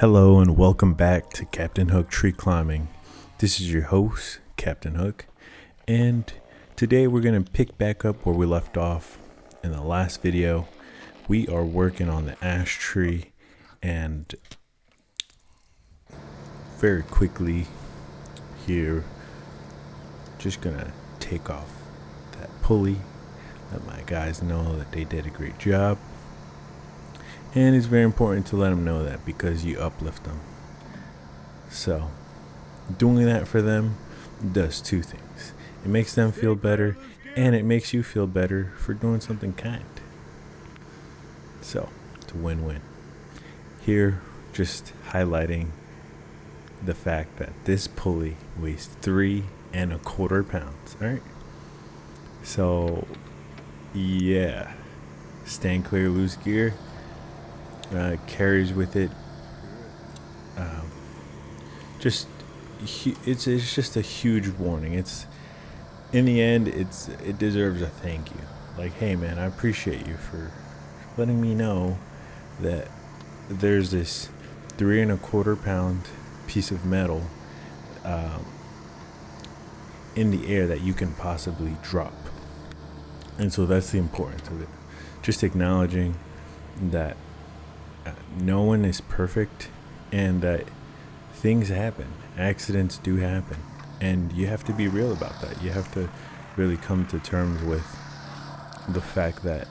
Hello and welcome back to Captain Hook Tree Climbing. This is your host, Captain Hook, and today we're going to pick back up where we left off in the last video. We are working on the ash tree, and very quickly here, just going to take off that pulley, let my guys know that they did a great job. And it's very important to let them know that because you uplift them. So, doing that for them does two things. It makes them feel better, and it makes you feel better for doing something kind. So, it's a win-win. Here, just highlighting the fact that this pulley weighs 3¼ pounds. Alright? So, yeah. Stand clear, loose gear. Carries with it it's just a huge warning. It's in the end it deserves a thank you. Like, hey man, I appreciate you for letting me know that there's this 3¼ pound piece of metal in the air that you can possibly drop. And so that's the importance of it. Just acknowledging that no one is perfect, and that things happen. Accidents do happen, and you have to be real about that. You have to really come to terms with the fact that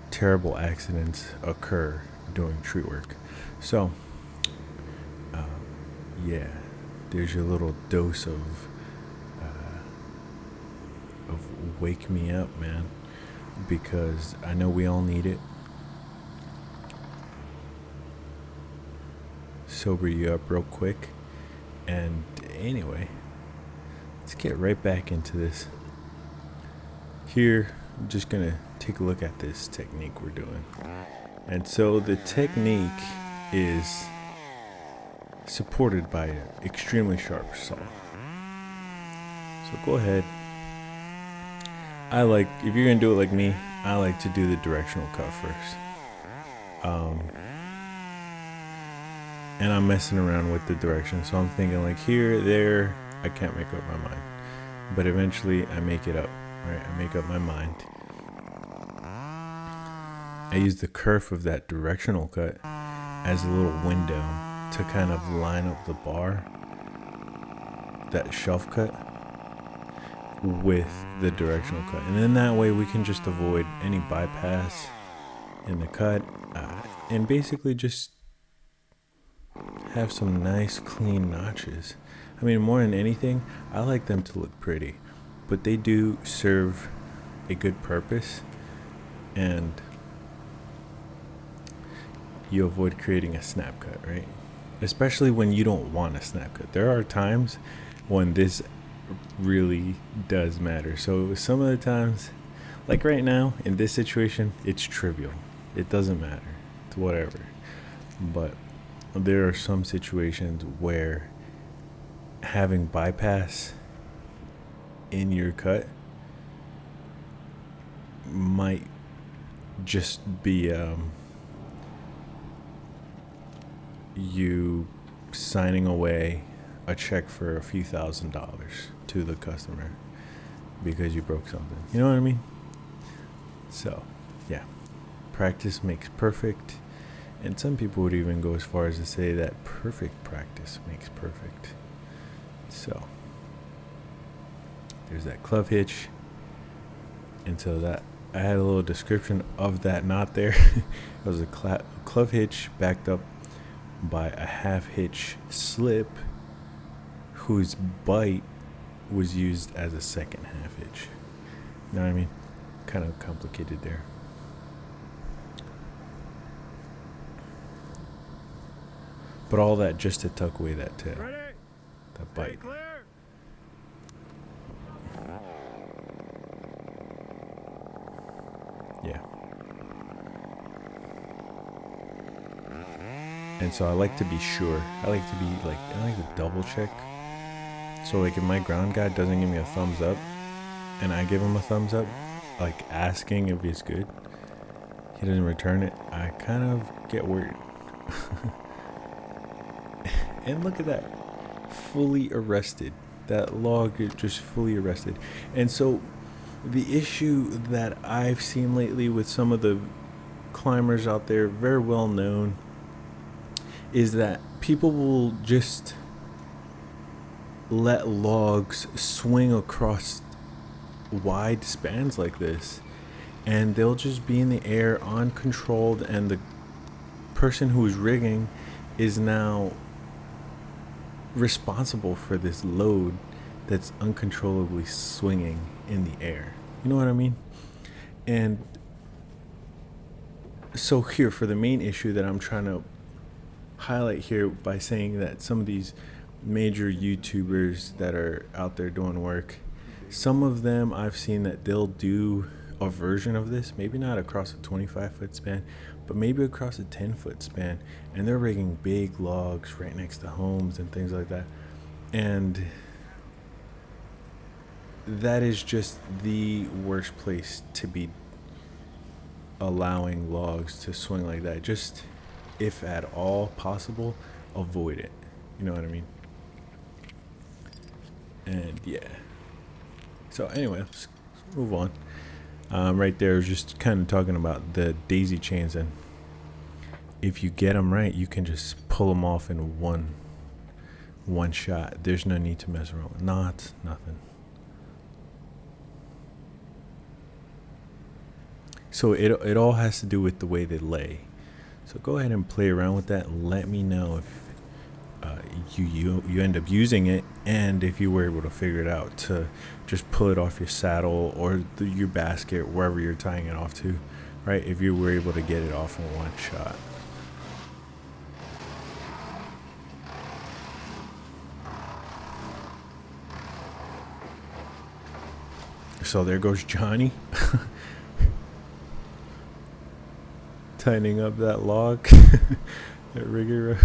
terrible accidents occur during tree work. So, yeah, there's your little dose of wake me up, man. Because I know we all need it. Sober you up real quick. And anyway, let's get right back into this. Here, I'm just gonna take a look at this technique we're doing. And so the technique is supported by an extremely sharp saw. So go ahead. If you're gonna do it like me, I like to do the directional cut first. And I'm messing around with the direction, so I'm thinking like here, there, I can't make up my mind. But eventually I make it up, right? I make up my mind. I use the curve of that directional cut as a little window to kind of line up the bar, that shelf cut, with the directional cut, and then that way we can just avoid any bypass in the cut, and basically just have some nice clean notches. I mean, more than anything, I like them to look pretty, but they do serve a good purpose, and you avoid creating a snap cut, right? Especially when you don't want a snap cut. There are times when this really does matter. So some of the times, like right now in this situation, it's trivial. It doesn't matter. It's whatever. But there are some situations where having bypass in your cut might just be you signing away a check for a few $1,000s to the customer because you broke something. You know what I mean? So, yeah. Practice makes perfect. And some people would even go as far as to say that perfect practice makes perfect. So, there's that club hitch. And so that I had a little description of that knot there. It was a club hitch backed up by a half hitch slip, whose bite was used as a second half hitch. You know what I mean? Kind of complicated there. But all that just to tuck away that tail. That bite. Yeah. And so I like to be sure. I like to double check. So like if my ground guy doesn't give me a thumbs up and I give him a thumbs up, like asking if he's good, he doesn't return it, I kind of get worried. And look at that, fully arrested. That log is just fully arrested. And so the issue that I've seen lately with some of the climbers out there, very well known, is that people will just let logs swing across wide spans like this, and they'll just be in the air uncontrolled, and the person who's rigging is now responsible for this load that's uncontrollably swinging in the air. You know what I mean? And so here, for the main issue that I'm trying to highlight here by saying that some of these major YouTubers that are out there doing work, some of them I've seen that they'll do a version of this, maybe not across a 25-foot span, but maybe across a 10-foot span, and they're rigging big logs right next to homes and things like that. And that is just the worst place to be allowing logs to swing like that. Just, if at all possible, avoid it. You know what I mean? And yeah. So anyway, let's move on. Right there is just kind of talking about the daisy chains, and if you get them right, you can just pull them off in one shot. There's no need to mess around with knots, nothing. So it all has to do with the way they lay. So go ahead and play around with that and let me know if you end up using it, and if you were able to figure it out to just pull it off your saddle or your basket, wherever you're tying it off to, right? If you were able to get it off in one shot. So there goes Johnny. Tightening up that log. That rigger.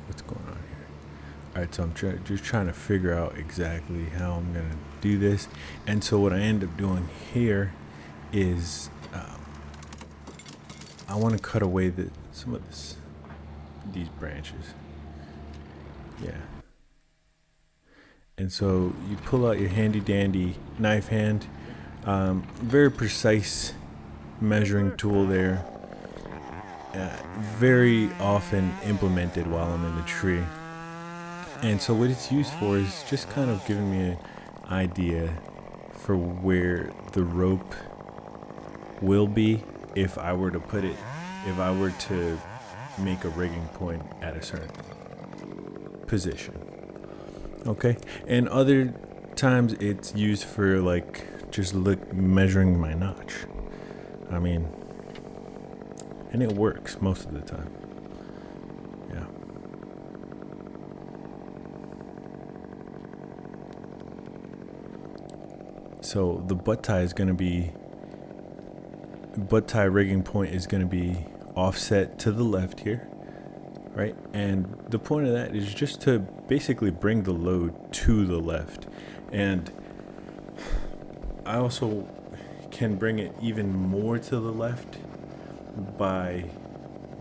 What's going on here? Alright, so I'm just trying to figure out exactly how I'm going to do this. And so what I end up doing here is I want to cut away some of these branches. Yeah. And so you pull out your handy dandy knife hand, very precise measuring tool there, very often implemented while I'm in the tree. And so what it's used for is just kind of giving me an idea for where the rope will be if I were to make a rigging point at a certain position. Okay, and other times it's used for like just measuring my notch. I mean, and it works most of the time. Yeah. So the butt tie rigging point is going to be offset to the left here. Right, and the point of that is just to basically bring the load to the left. And I also can bring it even more to the left by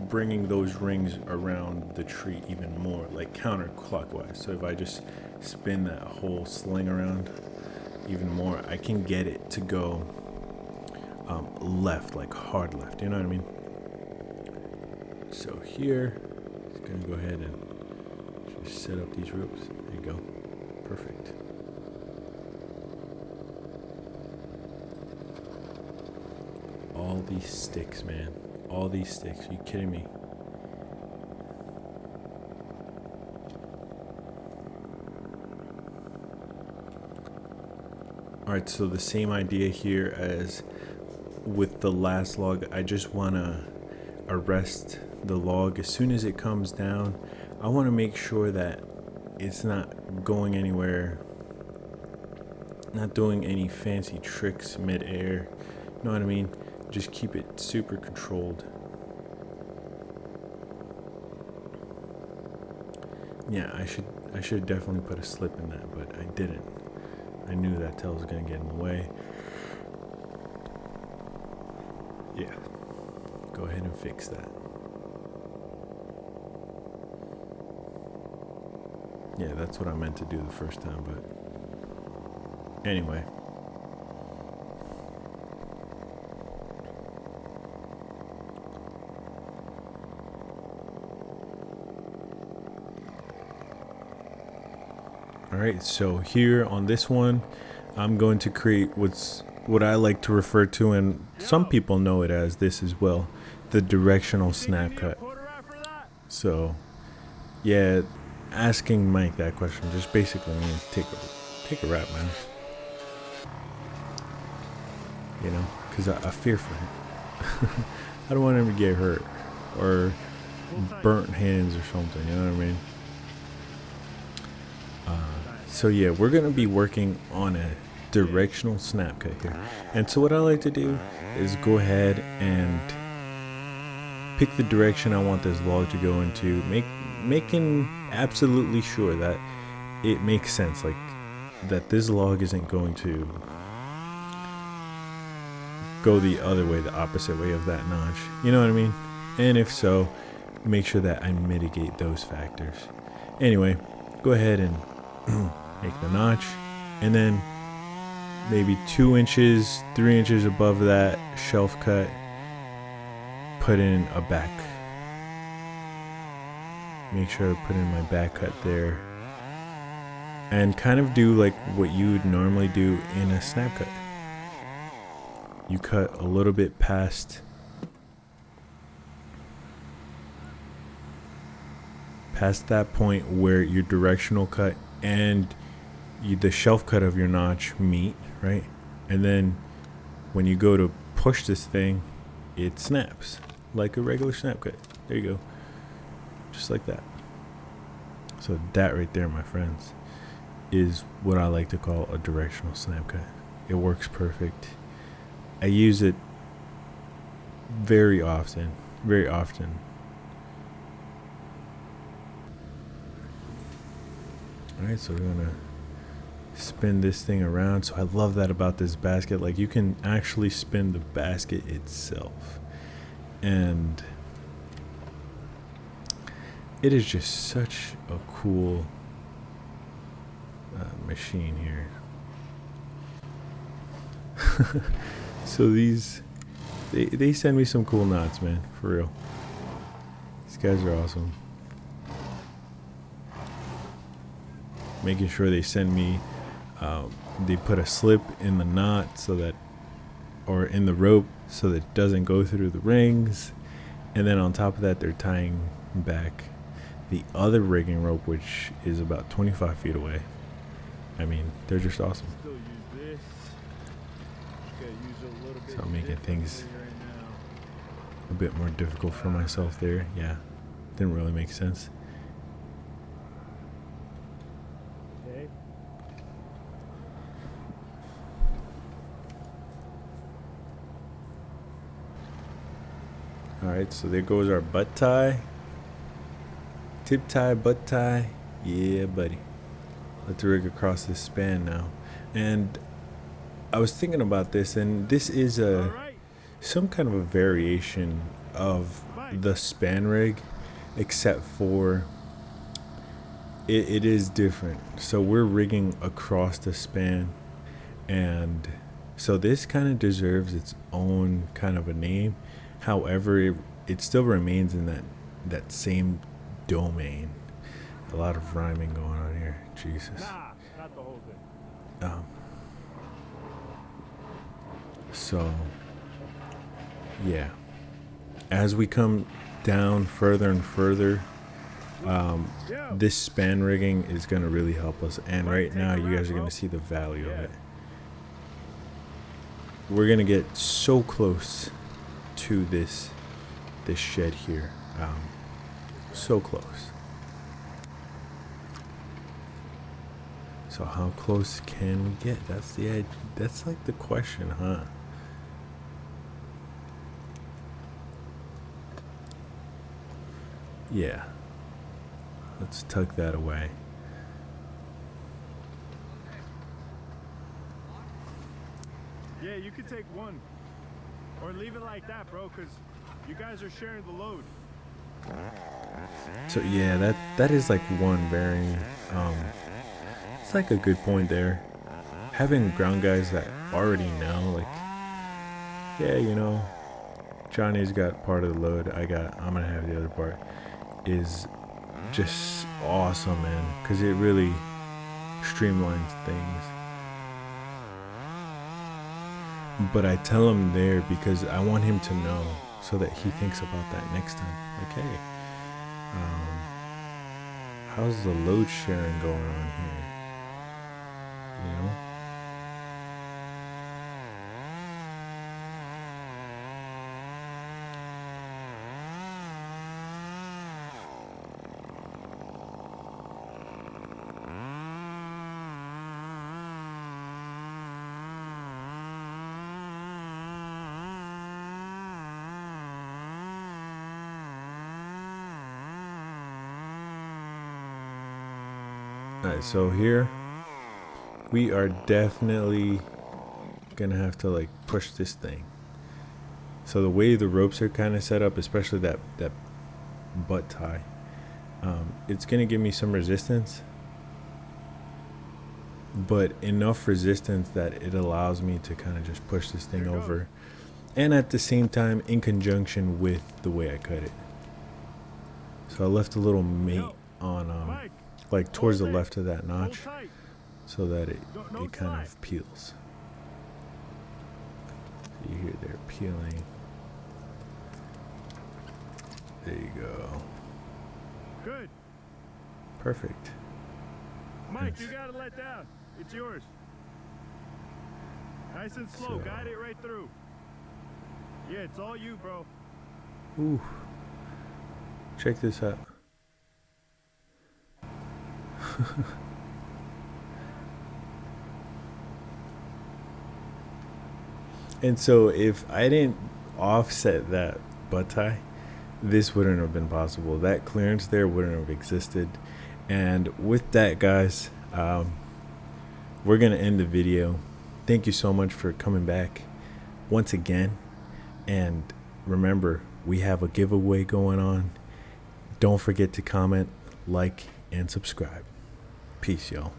bringing those rings around the tree even more, like counterclockwise. So if I just spin that whole sling around even more, I can get it to go left, like hard left. You know what I mean? So here, gonna go ahead and just set up these ropes. There you go. Perfect. All these sticks, man. All these sticks. Are you kidding me? Alright, so the same idea here as with the last log. I just want to arrest the log as soon as it comes down. I want to make sure that it's not going anywhere, not doing any fancy tricks mid-air. You know what I mean? Just keep it super controlled. Yeah, I should definitely put a slip in that, but I didn't. I knew that tail was gonna get in the way. Yeah, go ahead and fix that. Yeah, that's what I meant to do the first time, but anyway. Alright, so here on this one, I'm going to create what I like to refer to, and some people know it as this as well, the directional snap cut. So, yeah, asking Mike that question just basically means take a rap, man. You know, because I fear for him. I don't want him to get hurt or burnt hands or something, you know what I mean? So yeah, we're going to be working on a directional snap cut here. And so what I like to do is go ahead and pick the direction I want this log to go into, making absolutely sure that it makes sense, like that this log isn't going to go the other way, the opposite way of that notch. You know what I mean? And if so, make sure that I mitigate those factors. Anyway, go ahead and make the notch, and then maybe 2 inches, 3 inches above that shelf cut, put in a back. Make sure I put in my back cut there, and kind of do like what you would normally do in a snap cut. You cut a little bit past that point where your directional cut and the shelf cut of your notch meet, right? And then when you go to push this thing, it snaps like a regular snap cut. There you go. Just like that. So that right there, my friends, is what I like to call a directional snap cut. It works perfect. I use it very often. Alright, so we're gonna spin this thing around. So I love that about this basket. Like, you can actually spin the basket itself. And it is just such a cool machine here. So they send me some cool knots, man, for real. These guys are awesome. Making sure they send me, they put a slip in the knot so that, or in the rope so that it doesn't go through the rings. And then on top of that, they're tying back the other rigging rope, which is about 25 feet away. I mean, they're just awesome. So I'm making things a bit more difficult for myself there. Yeah, didn't really make sense. Alright, so there goes our butt tie. Tip tie, butt tie. Yeah, buddy. Let's rig across this span now. And I was thinking about this, and this is some kind of a variation of the span rig, except for it is different. So we're rigging across the span, and so this kind of deserves its own kind of a name. However, it still remains in that same domain. A lot of rhyming going on here. Jesus. Nah, not the whole thing. So, yeah. As we come down further and further, this span rigging is going to really help us. And right now, you guys are going to see the value of it. We're going to get so close to this shed here. So close. So how close can we get? That's like the question, huh? Yeah. Let's tuck that away. Yeah, you could take one. Or leave it like that, bro, because you guys are sharing the load. So yeah, that is like one very it's like a good point there. Having ground guys that already know, like, yeah, you know, Johnny's got part of the load, I'm gonna have the other part, is just awesome, man, because it really streamlines things. But I tell him there because I want him to know, so that he thinks about that next time. Like, hey, how's the load sharing going on here? You know? Alright, so here we are definitely gonna have to like push this thing. So the way the ropes are kind of set up, especially that butt tie, it's gonna give me some resistance, but enough resistance that it allows me to kind of just push this thing over, and at the same time in conjunction with the way I cut it. So I left a little mate on like towards the left of that notch, so that it kind of peels. You hear they're peeling. There you go. Good. Perfect. Mike, you gotta let down. It's yours. Nice and slow. Guide it right through. Yeah, it's all you, bro. Ooh. Check this out. And so if I didn't offset that butt tie, this wouldn't have been possible. That clearance there wouldn't have existed. And with that, guys, we're gonna end the video. Thank you so much for coming back once again, and remember, we have a giveaway going on. Don't forget to comment, like, and subscribe. Peace, y'all.